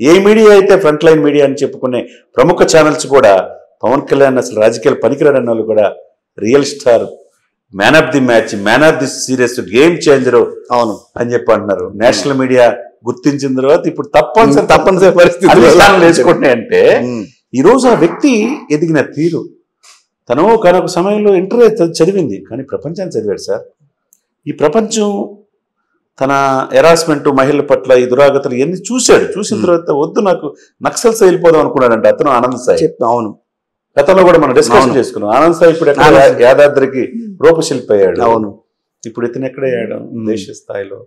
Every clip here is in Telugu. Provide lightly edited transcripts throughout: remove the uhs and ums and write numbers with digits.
ఏ మీడియా అయితే ఫ్రంట్ లైన్ మీడియా అని చెప్పుకునే ప్రముఖ ఛానల్స్ కూడా పవన్ కళ్యాణ్ అసలు రాజకీయాలు పనికిరాని వాళ్ళు కూడా real star, man of the match, man of the serious, game changer అవును అని చెప్పి అంటున్నారు. నేషనల్ మీడియా గుర్తించిన తర్వాత ఇప్పుడు తప్పనిసరి పరిస్థితి వేసుకుంటున్నాయంటే ఈ రోజు ఆ వ్యక్తి ఎదిగిన తీరు, తను ఒక సమయంలో ఇంటర్ చదివింది కానీ ప్రపంచాన్ని చదివాడు సార్. ఈ ప్రపంచం తన హెరాస్మెంట్, మహిళల పట్ల ఈ దురాగతలు ఇవన్నీ చూశాడు. చూసిన తర్వాత వద్దు నాకు నక్సల్స్ వెళ్ళిపోదాం అనుకున్నాడంటే అతను ఆనంద్ సాయి. అవును, గతంలో కూడా మనం డిస్కషన్ చేసుకున్నాం. ఆనంద్ సాయి ఇప్పుడు ఎక్కడ యాదాద్రికి రూపశిల్పి అయ్యాడు. అవును, ఇప్పుడు ఇతను ఎక్కడయ్యాడు దేశ స్థాయిలో.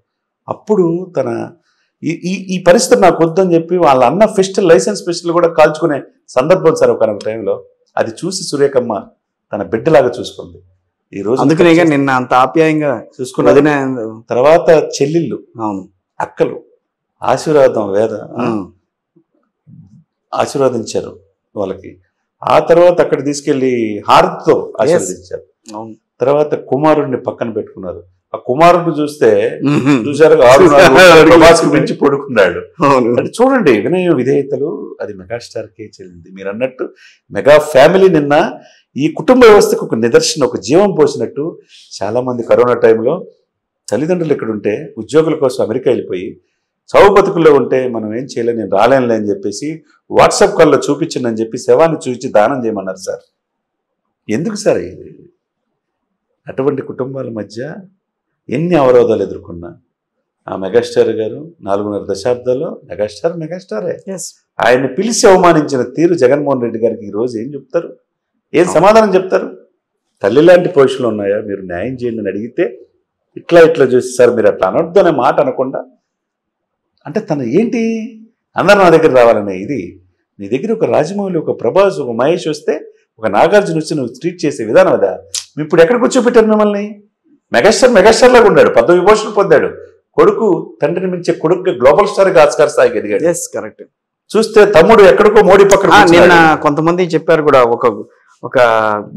అప్పుడు తన ఈ పరిస్థితి నాకు వద్దని చెప్పి వాళ్ళ అన్న ఫెస్టివల్ లైసెన్స్ ఫెస్టివల్ కూడా కాల్చుకునే సందర్భం సార్ ఒక టైంలో. అది చూసి సురేఖమ్మ తన బిడ్డలాగా చూసుకుంది. ఈ రోజు అందుకనే నిన్న అంత ఆప్యాయంగా చూసుకున్నది. తర్వాత చెల్లెళ్ళు, అవును అక్కలు ఆశీర్వాదించారు వాళ్ళకి. ఆ తర్వాత అక్కడ తీసుకెళ్లి హారతితో ఆశీర్వదించారు. తర్వాత కుమారుడిని పక్కన పెట్టుకున్నారు. ఆ కుమారుడిని చూశారు 6 మించి పడుకున్నాడు. అంటే చూడండి వినయ విధేయతలు, అది మెగాస్టార్కే చెల్లింది. మీరు అన్నట్టు మెగా ఫ్యామిలీ నిన్న ఈ కుటుంబ వ్యవస్థకు ఒక నిదర్శనం, ఒక జీవం పోసినట్టు. చాలా మంది కరోనా టైంలో తల్లిదండ్రులు ఎక్కడుంటే ఉద్యోగుల కోసం అమెరికా వెళ్ళిపోయి చావు బతుకుల్లో ఉంటే మనం ఏం చేయలేం, నేను రాలేనులే అని చెప్పేసి వాట్సాప్ కాల్లో చూపించిందని చెప్పి శవాన్ని చూపించి దానం చేయమన్నారు సార్. ఎందుకు సార్ ఇది? అటువంటి కుటుంబాల మధ్య ఎన్ని అవరోధాలు ఎదుర్కొన్నా ఆ మెగాస్టార్ గారు 4.5 దశాబ్దాల్లో మెగాస్టారే. ఆయన్ని పిలిచి అవమానించిన తీరు జగన్మోహన్ రెడ్డి గారికి ఈరోజు ఏం చెప్తారు, ఏం సమాధానం చెప్తారు? తల్లి లాంటి పొజిషన్లు ఉన్నాయా, మీరు న్యాయం చేయండి అని అడిగితే ఇట్లా చూసి సార్ మీరు అట్లా అనొద్దు అనే మాట అనకుండా, అంటే తను ఏంటి అందరూ నా దగ్గర రావాలనే ఇది. నీ దగ్గర ఒక రాజమౌళి, ఒక ప్రభాస్, ఒక మహేష్ వస్తే, ఒక నాగార్జున వచ్చి నువ్వు ట్రీట్ చేసే విధానం అదా? ఇప్పుడు ఎక్కడ కూర్చోబెట్టారు మిమ్మల్ని? మెగాస్టార్ లాగా ఉన్నాడు, పద్మవిభూషణ్ పొందాడు. కొడుకు తండ్రిని మించే కొడుకు గ్లోబల్ స్టార్గా ఆస్కార్ స్థాయికి ఎదిగాడు. కరెక్ట్. చూస్తే తమ్ముడు ఎక్కడికో మోడీ పక్కన. నిన్న కొంతమంది చెప్పారు కూడా, ఒక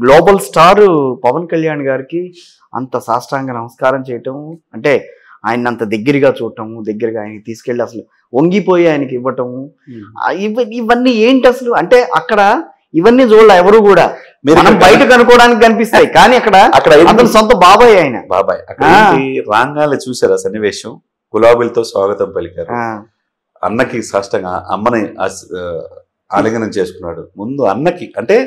గ్లోబల్ స్టార్ పవన్ కళ్యాణ్ గారికి అంత సాష్టాంగ నమస్కారం చేయటం అంటే ఆయన అంత దగ్గరగా చూడటము, దగ్గరగా ఆయనకి తీసుకెళ్ళి అసలు వంగిపోయి ఆయనకి ఇవ్వటము, ఇవన్నీ ఏంటి అసలు? అంటే అక్కడ ఇవన్నీ చూడాలి ఎవరు కూడా, మనం బయట కనుక్కోవడానికి కనిపిస్తాయి కానీ అక్కడ అతను సొంత బాబాయ్ అక్కడ రాంగాలు చూసారు ఆ సన్నివేశం. గులాబీలతో స్వాగతం పలికారు. అన్నకి సాష్టంగా అమ్మని ఆలింగనం చేసుకున్నాడు. ముందు అన్నకి అంటే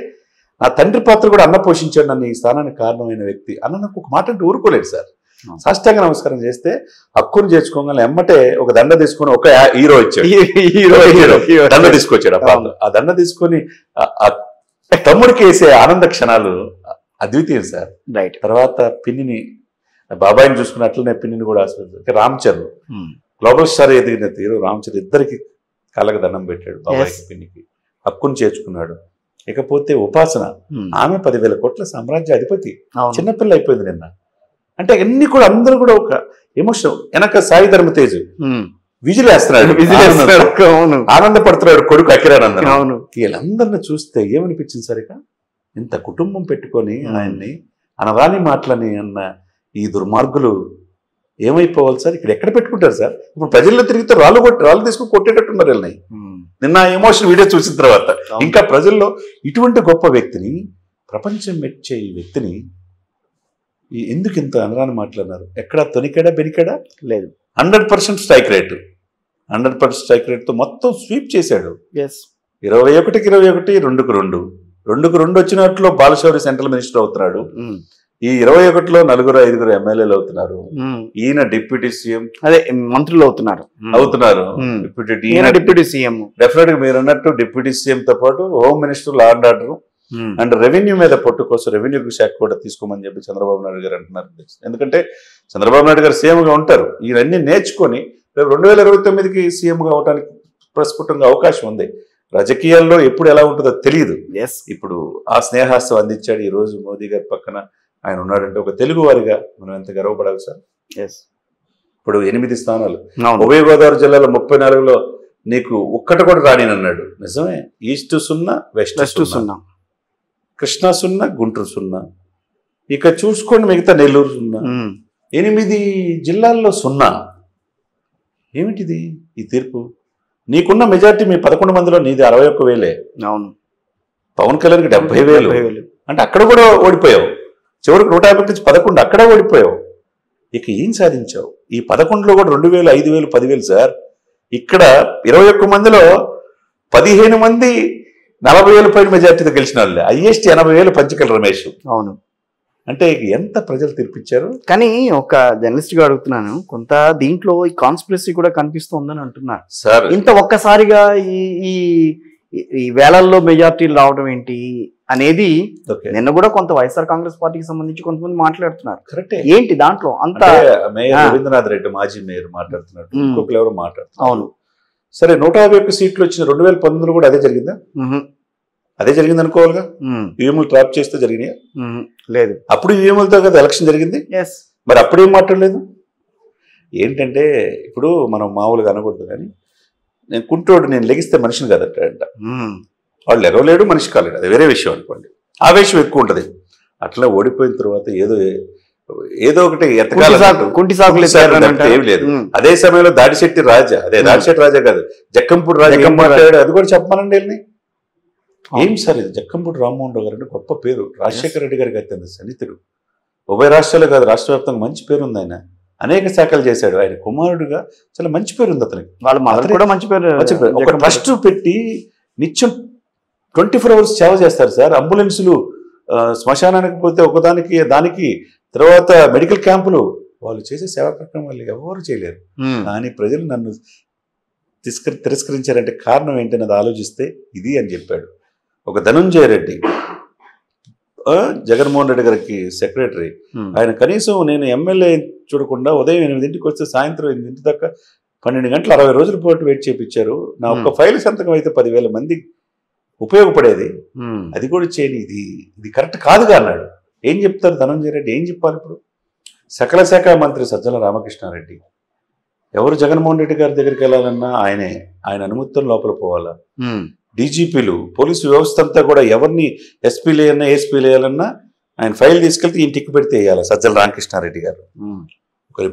నా తండ్రి పాత్ర కూడా అన్న పోషించాడు, నన్ను ఈ స్థానానికి కారణమైన వ్యక్తి అన్న నాకు ఒక మాట అంటే ఊరుకోలేదు సార్. సాష్టాంగ నమస్కారం చేస్తే హక్కును చేర్చుకోగానే ఎమ్మటే ఒక దండ తీసుకొని ఒక హీరో ఇచ్చాడు, దండ తీసుకొచ్చాడు. ఆ దండ తీసుకొని తమ్ముడికి వేసే ఆనంద క్షణాలు అద్వితీయం సార్. తర్వాత పిన్నిని బాబాయిని చూసుకున్నట్లనే పిన్నిని కూడా ఆశీర్వదించారు. రామ్ చరణ్ గ్లోబల్ స్టార్ ఎదిగిన తీరు రామ్ చరణ్ ఇద్దరికి కాళ్ళకు దండం పెట్టాడు. బాబాయికి పిన్నికి హక్కును చేర్చుకున్నాడు. ఇకపోతే ఉపాసన, ఆమె 10,000 కోట్ల సామ్రాజ్య అధిపతి, చిన్నపిల్ల అయిపోయింది నిన్న. అంటే అన్ని కూడా అందరూ కూడా ఒక ఎమోషన్. వెనక సాయి ధర్మతేజ్ విజిలేస్తున్నాడు, ఆనందపడుతున్నాడు కొడుకు అఖిరానందన్. వీళ్ళందరిని చూస్తే ఏమనిపించింది సరిగా, ఇంత కుటుంబం పెట్టుకొని ఆయన్ని అనరాని మాటలని అన్న ఈ దుర్మార్గులు ఏమైపోవాలి సార్? ఇక్కడ ఎక్కడ పెట్టుకుంటారు సార్? ఇప్పుడు ప్రజల్లో తిరిగితే రాళ్ళు తీసుకుని కొట్టేటట్టున్నారు వీళ్ళని. నిన్న ఎమోషన్ వీడియో చూసిన తర్వాత ఇంకా ప్రజల్లో ఇటువంటి గొప్ప వ్యక్తిని, ప్రపంచం మెచ్చే ఈ వ్యక్తిని ఎందుకు ఇంత అనరాని మాట్లాడినారు? ఎక్కడా తొనికెడా బెనికెడా లేదు. 100% స్ట్రైక్ రేటు, 100% స్ట్రైక్ రేట్తో మొత్తం స్వీప్ చేశాడు. 21కి 21, 2కు 2 వచ్చినట్లు బాలశౌరి సెంట్రల్ మినిస్టర్ అవుతున్నాడు. ఈ 21లో 4-5 ఎమ్మెల్యేలు అవుతున్నారు. ఈయన డిప్యూటీ సీఎం, అదే మంత్రులు అవుతున్నారు. Deputy CM. డెఫినెట్ గా మీరు అన్నట్టు డిప్యూటీ సీఎం తో పాటు home minister, law and order and revenue మీద పొట్టు కోసం రెవెన్యూ శాఖ కూడా తీసుకోమని చెప్పి చంద్రబాబు నాయుడు గారు అంటున్నారు. ఎందుకంటే చంద్రబాబు నాయుడు గారు సీఎంగా ఉంటారు. ఇవన్నీ నేర్చుకొని 2029కి సీఎంగా అవడానికి ప్రస్ఫుటంగా అవకాశం ఉంది. రాజకీయాల్లో ఎప్పుడు ఎలా ఉంటుందో తెలియదు. ఇప్పుడు ఆ స్నేహాస్తం అందించాడు. ఈ రోజు మోదీ గారి పక్కన ఆయన ఉన్నాడంటే ఒక తెలుగు వారిగా మనం ఎంత గర్వపడాలి సార్. ఇప్పుడు 8 స్థానాలు, ఉభయ గోదావరి జిల్లాలో 34లో నీకు ఒక్కటి కూడా రానినన్నాడు. నిజమే. East 0, west 0, Krishna 0, Guntur 0. ఇక చూసుకోండి మిగతా నెల్లూరు 0. 8 జిల్లాల్లో 0. ఏమిటిది ఈ తీర్పు? నీకున్న మెజార్టీ మీ 11 మందిలో నీది 61,000. అవును. పవన్ కళ్యాణ్కి 70,000. అంటే అక్కడ కూడా ఓడిపోయావు. చివరికి 150 నుంచి 11 అక్కడ ఓడిపోయావు. ఇక ఏం సాధించావు? ఈ 11లో కూడా 2,000, 5,000, 10,000 సార్. ఇక్కడ 21 మందిలో 15 మంది 40,000 పైన మెజార్టీతో గెలిచిన వాళ్ళే. హైయెస్ట్ 80,000 పంచకల రమేష్. అవును. అంటే ఎంత ప్రజలు తీర్పిచ్చారు. కానీ ఒక జర్నలిస్ట్ గా అడుగుతున్నాను, కొంత దీంట్లో ఈ కాన్స్పిరసీ కూడా కనిపిస్తోందని అంటున్నారు సార్. ఇంత ఒక్కసారిగా ఈ ఈ వేళల్లో మెజార్టీలు రావడం ఏంటి అనేది నిన్న కూడా కొంత వైఎస్ఆర్ కాంగ్రెస్ పార్టీకి సంబంధించి కొంతమంది మాట్లాడుతున్నారు. కరెక్టే. ఏంటి దాంట్లో అంత మేయర్ రవీంద్రనాథ్ రెడ్డి, మాజీ మేయర్ మాట్లాడుతున్నారు, ఇంకొకరు ఎవరు మాట్లాడుతున్నారు. అవును. సరే 151 సీట్లు వచ్చిన 2019 కూడా అదే జరిగిందా? అదే జరిగింది అనుకోవాలిగా. ఈవీఎంలు ట్రాప్ చేస్తే జరిగినాయా? లేదు. అప్పుడు ఈవీఎంలతో కదా ఎలక్షన్ జరిగింది. మరి అప్పుడు ఏం మాట్లాడలేదు. ఏంటంటే ఇప్పుడు మనం మామూలుగా అనకూడదు, కానీ నేను కుంటోడు, నేను లెగిస్తే మనిషిని కదట. వాళ్ళు ఎగవలేడు, మనిషి కాలేడు, అది వేరే విషయం అనుకోండి. ఆవేశం ఎక్కువ ఉంటుంది. అట్లా ఓడిపోయిన తర్వాత ఏదో ఒకటి ఏమి లేదు. అదే సమయంలో దాడిశెట్టి రాజా, దాడిశెట్టి రాజా కాదు, జక్కంపూడి రాజా మాట్లాడాడు, అది కూడా చెప్పమనండి వెళ్ళి. ఏం సార్ ఇది? జక్కంపూడి రామ్మోహన్ రావు గారు అంటే గొప్ప పేరు. రాజశేఖర రెడ్డి గారికి అత్యంత సన్నిహితుడు. ఉభయ రాష్ట్రాలు కాదు, రాష్ట్ర వ్యాప్తంగా మంచి పేరు ఉంది. ఆయన అనేక శాఖలు చేశాడు. ఆయన కుమారుడుగా చాలా మంచి పేరు ఉంది అతనికి. మంచి పేరు. ఒక ట్రస్ట్ పెట్టి నిత్యం 24 hours సేవ చేస్తారు సార్. అంబులెన్సులు, శ్మశానానికి పోతే ఒకదానికి దానికి, తర్వాత మెడికల్ క్యాంపులు, వాళ్ళు చేసే సేవా కార్యక్రమాలు ఎవరు చేయలేరు. కానీ ప్రజలు నన్ను తిరస్కరించారంటే కారణం ఏంటన్నది ఆలోచిస్తే ఇది అని చెప్పాడు. ఒక ధనుంజయ రెడ్డి, జగన్మోహన్ రెడ్డి గారికి సెక్రటరీ, ఆయన కనీసం నేను ఎమ్మెల్యే చూడకుండా ఉదయం 8 వస్తే సాయంత్రం 8 దాకా 12 గంటలు 60 రోజుల పాటు వెయిట్ చేయించారు. నా ఒక్క ఫైల్ సంతకం అయితే 10,000 మంది ఉపయోగపడేది. అది కూడా చేయని ఇది కరెక్ట్ కాదుగా అన్నాడు. ఏం చెప్తారు ధనంజయ రెడ్డి? ఏం చెప్పాలి ఇప్పుడు? సకల శాఖ మంత్రి సజ్జల రామకృష్ణారెడ్డి, ఎవరు జగన్మోహన్ రెడ్డి గారి దగ్గరికి వెళ్ళాలన్నా ఆయన అనుమతితో లోపల పోవాలా. డీజీపీలు, పోలీసు వ్యవస్థ అంతా కూడా ఎవరిని ఎస్పీలు వేయాలన్నా, ఏఎస్పీలు వేయాలన్నా ఆయన ఫైల్ తీసుకెళ్తే ఈయన టిక్కు పెడితే వేయాలి సజ్జల రామకృష్ణారెడ్డి గారు.